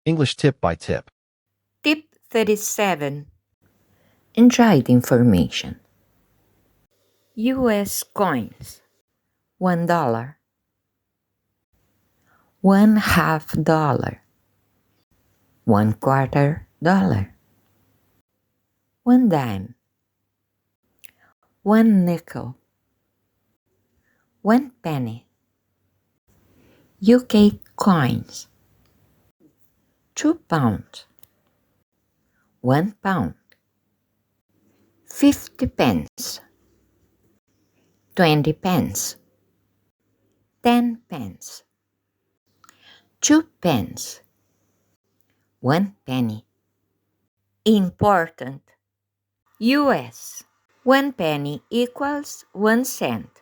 English tip by tip. Tip 37. Enjoy the information. US coins. $1. $1/2. $1/4. 1 dime. 1 nickel. 1 penny. UK coins. 2 pounds. 1 pound. 50 pence. 20 pence. 10 pence. 2 pence. 1 penny. Important. US. 1 penny equals 1 cent.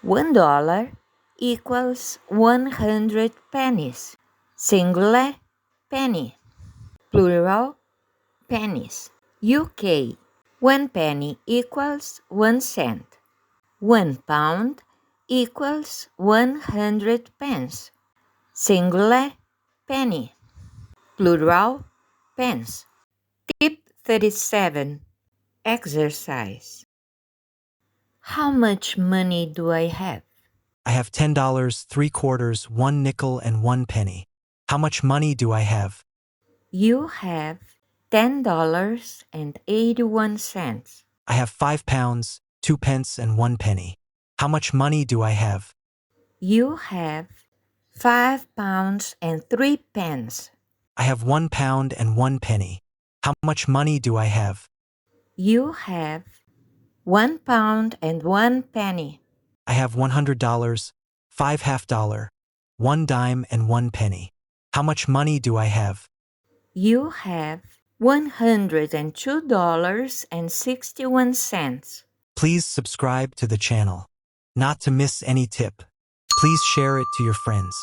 $1 equals 100 pennies. Singular, penny. Plural, pennies. UK. 1 penny equals 1 cent. 1 pound equals 100 pence. Singular, penny. Plural, pence. Tip 37. Exercise. How much money do I have? I have $10, 3 quarters, 1 nickel, and 1 penny. How much money do I have? You have $10.81. I have 5 pounds, 2 pence, and 1 penny. How much money do I have? You have 5 pounds and 3 pence. I have 1 pound and 1 penny. How much money do I have? You have 1 pound and 1 penny. I have $100, 5 half-dollar, 1 dime, and 1 penny. How much money do I have? You have $102.61. Please subscribe to the channel. Not to miss any tip. Please share it to your friends.